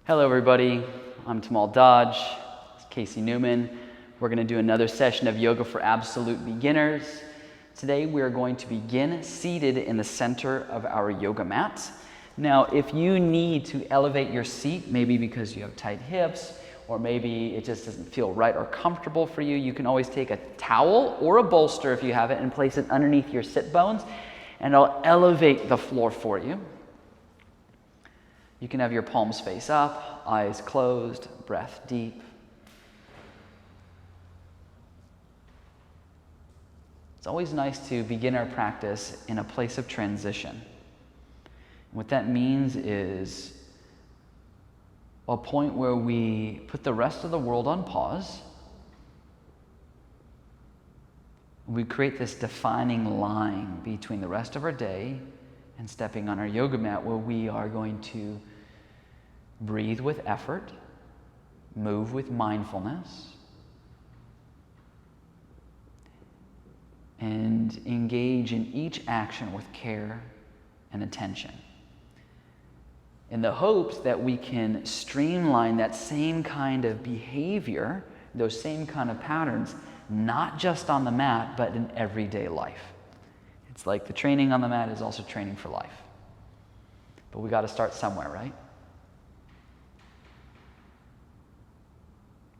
Hello everybody, I'm Tamal Dodge, it's Casey Newman. We're going to do another session of Yoga for Absolute Beginners. Today we are going to begin seated in the center of our yoga mat. Now if you need to elevate your seat, maybe because you have tight hips, or maybe it just doesn't feel right or comfortable for you, you can always take a towel or a bolster if you have it and place it underneath your sit bones, and I'll elevate the floor for you. You can have your palms face up, eyes closed, breath deep. It's always nice to begin our practice in a place of transition. What that means is a point where we put the rest of the world on pause. We create this defining line between the rest of our day and stepping on our yoga mat, where we are going to breathe with effort, move with mindfulness, and engage in each action with care and attention, in the hopes that we can streamline that same kind of behavior, those same kind of patterns, not just on the mat, but in everyday life. It's like the training on the mat is also training for life. But we got to start somewhere, right?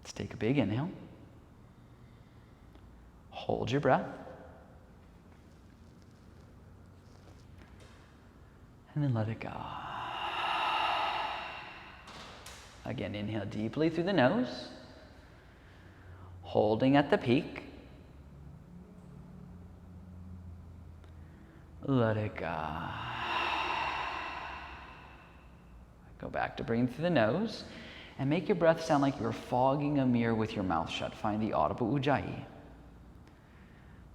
Let's take a big inhale. Hold your breath. And then let it go. Again, inhale deeply through the nose, holding at the peak. Let it go. Go back to breathing through the nose and make your breath sound like you're fogging a mirror with your mouth shut. Find the audible ujjayi.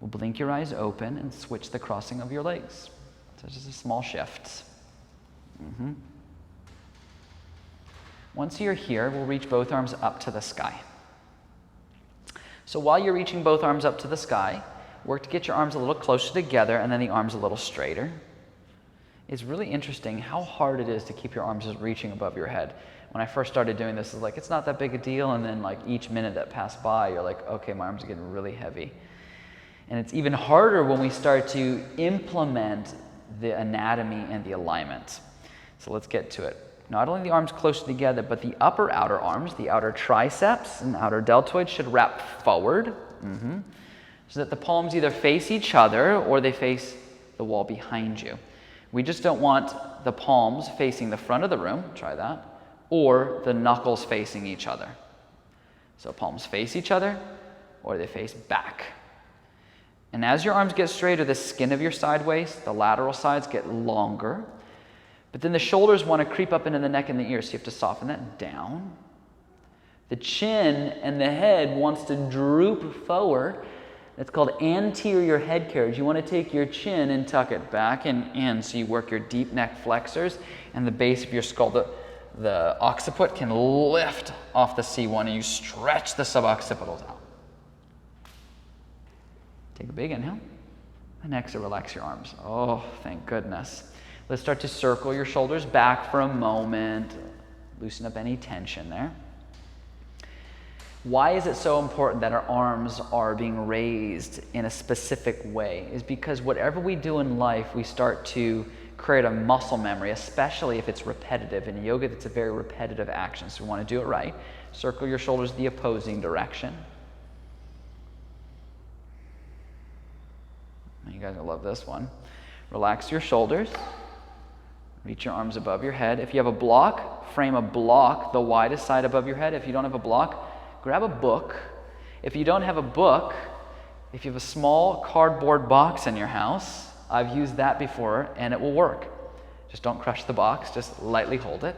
We'll blink your eyes open and switch the crossing of your legs. So just a small shift. Once you're here, we'll reach both arms up to the sky. So while you're reaching both arms up to the sky, work to get your arms a little closer together and then the arms a little straighter. It's really interesting how hard it is to keep your arms just reaching above your head. When I first started doing this, it's like, it's not that big a deal, and then like each minute that passed by, you're like, okay, my arms are getting really heavy. And it's even harder when we start to implement the anatomy and the alignment. So let's get to it. Not only the arms closer together, but the upper outer arms, the outer triceps and outer deltoids should wrap forward, so that the palms either face each other or they face the wall behind you. We just don't want the palms facing the front of the room, try that, or the knuckles facing each other. So palms face each other or they face back. And as your arms get straighter, the skin of your side waist, the lateral sides get longer. But then the shoulders want to creep up into the neck and the ears, so you have to soften that down. The chin and the head wants to droop forward. It's called anterior head carriage. You want to take your chin and tuck it back and in, so you work your deep neck flexors and the base of your skull. The occiput can lift off the C1 and you stretch the suboccipitals out. Take a big inhale and exhale, relax your arms. Oh, thank goodness. Let's start to circle your shoulders back for a moment. Loosen up any tension there. Why is it so important that our arms are being raised in a specific way? Is because whatever we do in life, we start to create a muscle memory, especially if it's repetitive. In yoga, that's a very repetitive action, so we want to do it right. Circle your shoulders the opposing direction. You guys will love this one. Relax your shoulders. Reach your arms above your head. If you have a block, frame a block the widest side above your head. If you don't have a block, grab a book. If you don't have a book, if you have a small cardboard box in your house, I've used that before and it will work. Just don't crush the box, just lightly hold it.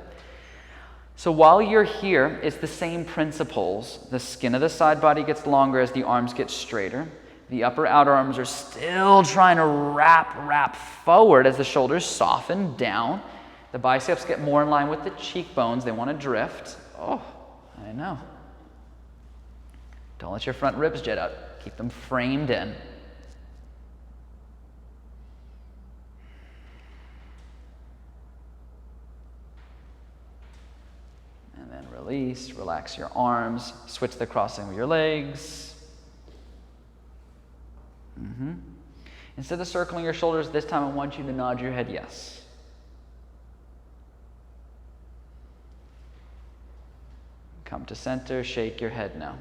So while you're here, it's the same principles. The skin of the side body gets longer as the arms get straighter. The upper outer arms are still trying to wrap forward as the shoulders soften down. The biceps get more in line with the cheekbones. They want to drift. Oh, I know. Don't let your front ribs jet out. Keep them framed in. And then release. Relax your arms. Switch the crossing of your legs. Instead of circling your shoulders, this time I want you to nod your head yes. Come to center, shake your head no.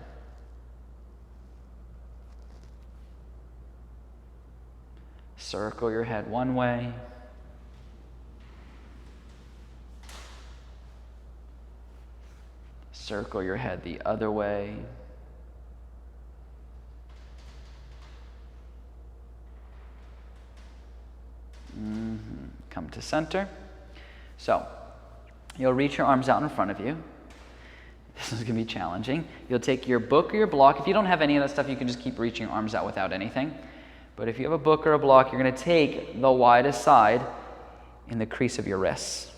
Circle your head one way. Circle your head the other way. Come to center. So, you'll reach your arms out in front of you. This is going to be challenging. You'll take your book or your block. If you don't have any of that stuff, you can just keep reaching your arms out without anything. But if you have a book or a block, you're going to take the widest side in the crease of your wrists.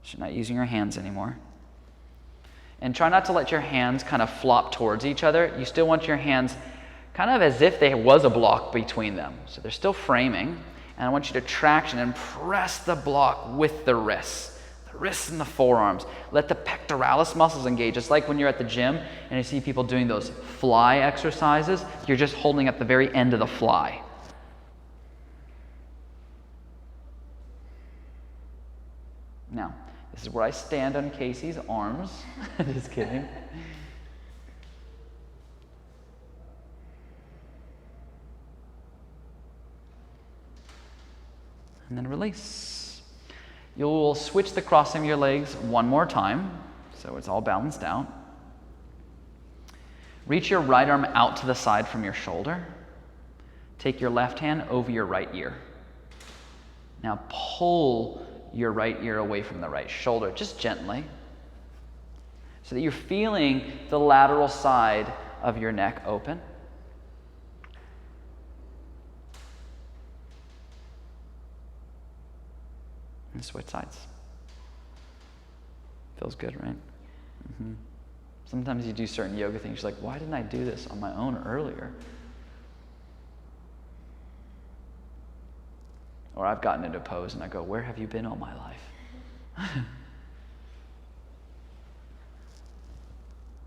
So you're not using your hands anymore. And try not to let your hands kind of flop towards each other. You still want your hands kind of as if there was a block between them. So they're still framing. And I want you to traction and press the block with the wrists and the forearms. Let the pectoralis muscles engage. It's like when you're at the gym and you see people doing those fly exercises. You're just holding at the very end of the fly. Now, this is where I stand on Casey's arms. Just kidding. And then release. You'll switch the crossing of your legs one more time, so it's all balanced out. Reach your right arm out to the side from your shoulder. Take your left hand over your right ear. Now pull your right ear away from the right shoulder, just gently, so that you're feeling the lateral side of your neck open. And switch sides. Feels good, right? Sometimes you do certain yoga things, you're like, why didn't I do this on my own earlier? Or I've gotten into a pose and I go, where have you been all my life?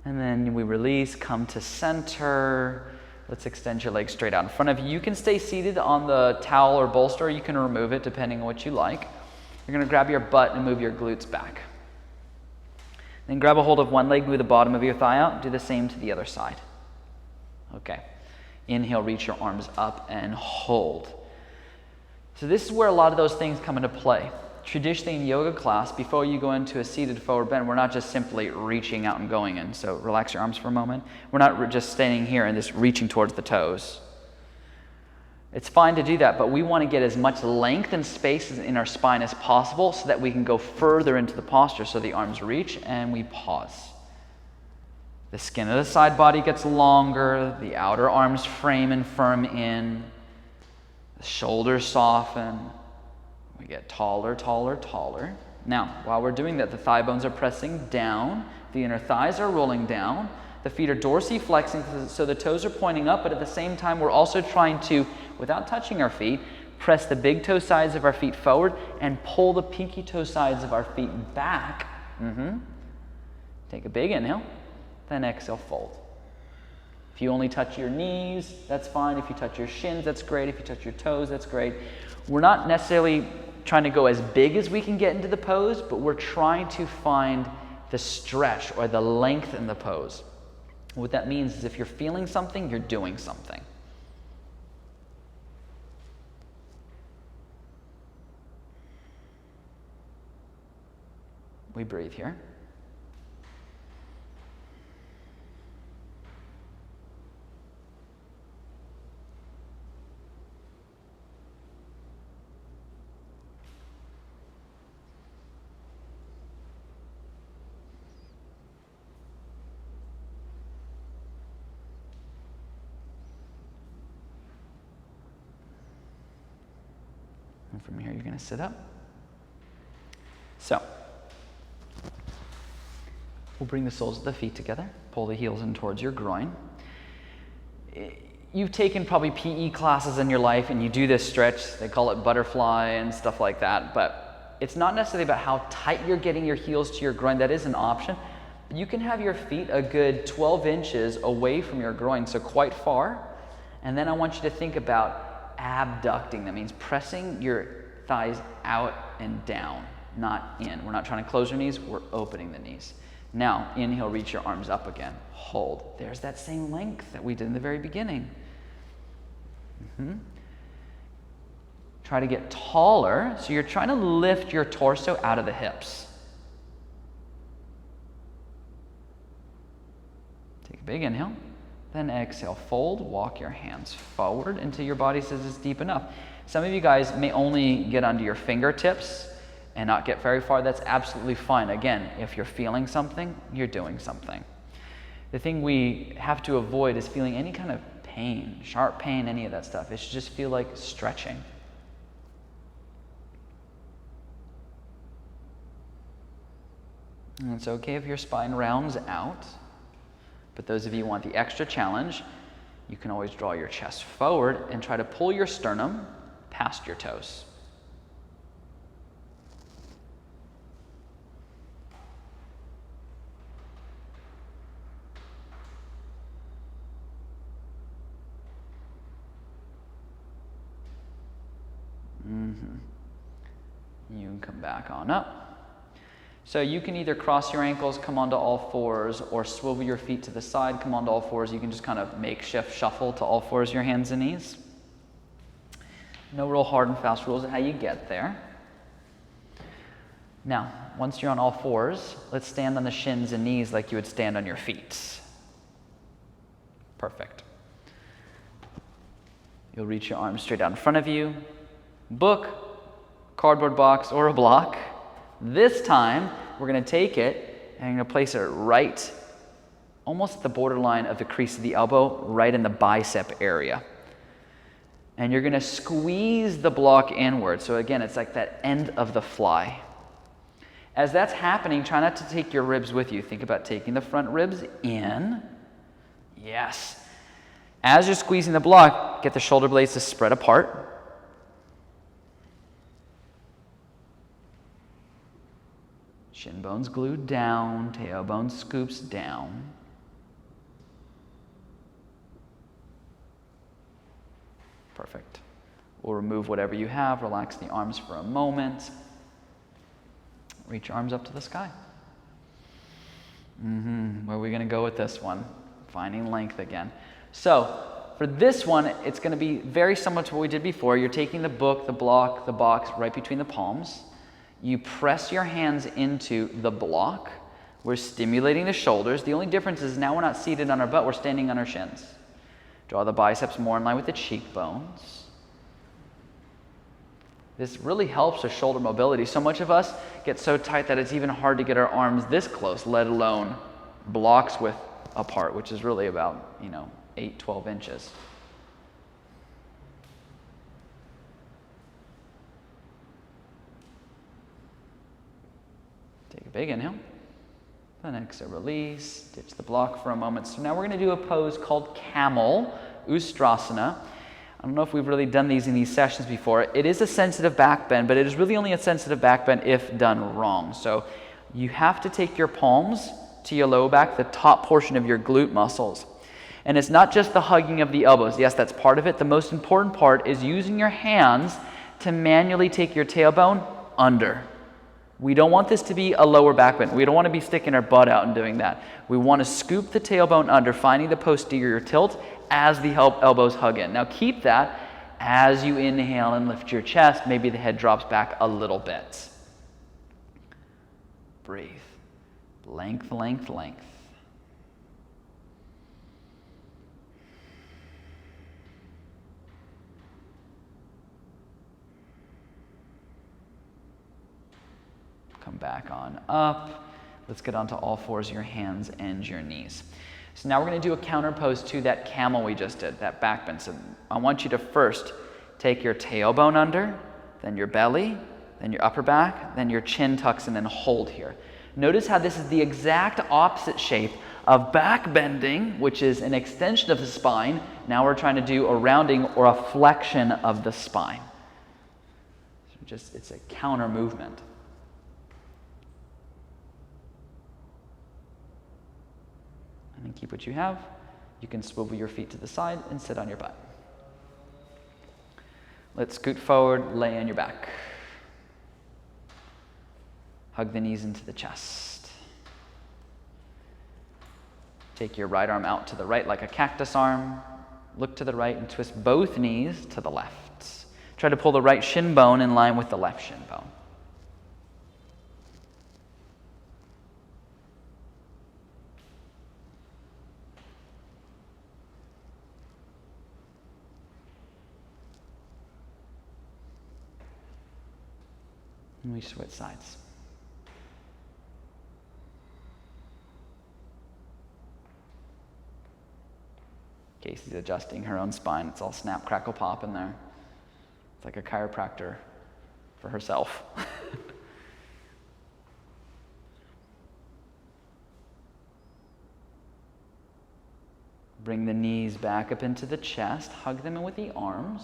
And then we release, come to center. Let's extend your legs straight out in front of you. You can stay seated on the towel or bolster, or you can remove it depending on what you like. You're going to grab your butt and move your glutes back. Then grab a hold of one leg, move the bottom of your thigh out. Do the same to the other side. Okay. Inhale, reach your arms up and hold. So this is where a lot of those things come into play. Traditionally in yoga class, before you go into a seated forward bend, we're not just simply reaching out and going in. So relax your arms for a moment. We're not just standing here and just reaching towards the toes. It's fine to do that, but we want to get as much length and space in our spine as possible so that we can go further into the posture. So the arms reach and we pause. The skin of the side body gets longer, the outer arms frame and firm in, the shoulders soften, we get taller, taller, taller. Now, while we're doing that, the thigh bones are pressing down, the inner thighs are rolling down, the feet are dorsiflexing so the toes are pointing up, but at the same time we're also trying to, without touching our feet, press the big toe sides of our feet forward and pull the pinky toe sides of our feet back. Take a big inhale, then exhale, fold. If you only touch your knees, that's fine. If you touch your shins, that's great. If you touch your toes, that's great. We're not necessarily trying to go as big as we can get into the pose, but we're trying to find the stretch or the length in the pose. What that means is if you're feeling something, you're doing something. We breathe here. And from here, you're going to sit up. So, we'll bring the soles of the feet together. Pull the heels in towards your groin. You've taken probably PE classes in your life, and you do this stretch. They call it butterfly and stuff like that. But it's not necessarily about how tight you're getting your heels to your groin. That is an option. But you can have your feet a good 12 inches away from your groin, so quite far. And then I want you to think about abducting. That means pressing your thighs out and down, not in. We're not trying to close your knees, we're opening the knees. Now, inhale, reach your arms up again. Hold. There's that same length that we did in the very beginning. Try to get taller, so you're trying to lift your torso out of the hips. Take a big inhale. Then exhale, fold, walk your hands forward until your body says it's deep enough. Some of you guys may only get onto your fingertips and not get very far. That's absolutely fine. Again, if you're feeling something, you're doing something. The thing we have to avoid is feeling any kind of pain, sharp pain, any of that stuff. It should just feel like stretching. And it's okay if your spine rounds out. But those of you who want the extra challenge, you can always draw your chest forward and try to pull your sternum past your toes. You can come back on up. So you can either cross your ankles, come onto all fours, or swivel your feet to the side, come onto all fours. You can just kind of makeshift shuffle to all fours, your hands and knees. No real hard and fast rules of how you get there. Now, once you're on all fours, let's stand on the shins and knees like you would stand on your feet. Perfect. You'll reach your arms straight out in front of you. Book, cardboard box, or a block. This time, we're going to take it and I'm going to place it right, almost at the borderline of the crease of the elbow, right in the bicep area. And you're going to squeeze the block inward. So again, it's like that end of the fly. As that's happening, try not to take your ribs with you. Think about taking the front ribs in. Yes. As you're squeezing the block, get the shoulder blades to spread apart. Shin bones glued down, tailbone scoops down. Perfect. We'll remove whatever you have, relax the arms for a moment. Reach your arms up to the sky. Where are we going to go with this one? Finding length again. So, for this one, it's going to be very similar to what we did before. You're taking the book, the block, the box right between the palms. You press your hands into the block. We're stimulating the shoulders. The only difference is now we're not seated on our butt, we're standing on our shins. Draw the biceps more in line with the cheekbones. This really helps with shoulder mobility. So much of us get so tight that it's even hard to get our arms this close, let alone blocks width apart, which is really about, 8, 12 inches. Take a big inhale. Then exhale, release. Ditch the block for a moment. So now we're going to do a pose called Camel, Ustrasana. I don't know if we've really done these in these sessions before. It is a sensitive back bend, but it is really only a sensitive back bend if done wrong. So you have to take your palms to your low back, the top portion of your glute muscles. And it's not just the hugging of the elbows. Yes, that's part of it. The most important part is using your hands to manually take your tailbone under. We don't want this to be a lower back bend. We don't want to be sticking our butt out and doing that. We want to scoop the tailbone under, finding the posterior tilt as the elbows hug in. Now keep that as you inhale and lift your chest. Maybe the head drops back a little bit. Breathe. Length, length, length. Come back on up. Let's get onto all fours, your hands and your knees. So now we're going to do a counter pose to that camel we just did, that back bend. So I want you to first take your tailbone under, then your belly, then your upper back, then your chin tucks, and then hold here. Notice how this is the exact opposite shape of back bending, which is an extension of the spine. Now we're trying to do a rounding or a flexion of the spine. So it's a counter movement. And then keep what you have. You can swivel your feet to the side and sit on your butt. Let's scoot forward, lay on your back. Hug the knees into the chest. Take your right arm out to the right like a cactus arm. Look to the right and twist both knees to the left. Try to pull the right shin bone in line with the left shin bone. And we switch sides. Casey's adjusting her own spine. It's all snap, crackle, pop in there. It's like a chiropractor for herself. Bring the knees back up into the chest. Hug them in with the arms.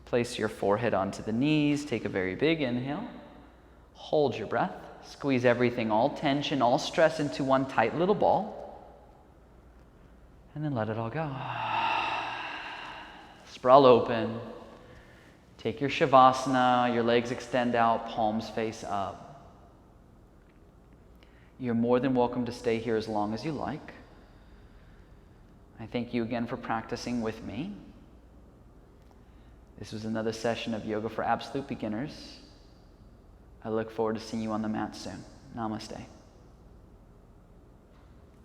Place your forehead onto the knees. Take a very big inhale. Hold your breath. Squeeze everything, all tension, all stress into one tight little ball. And then let it all go. Sprawl open. Take your Shavasana. Your legs extend out, palms face up. You're more than welcome to stay here as long as you like. I thank you again for practicing with me. This was another session of Yoga for Absolute Beginners. I look forward to seeing you on the mat soon. Namaste.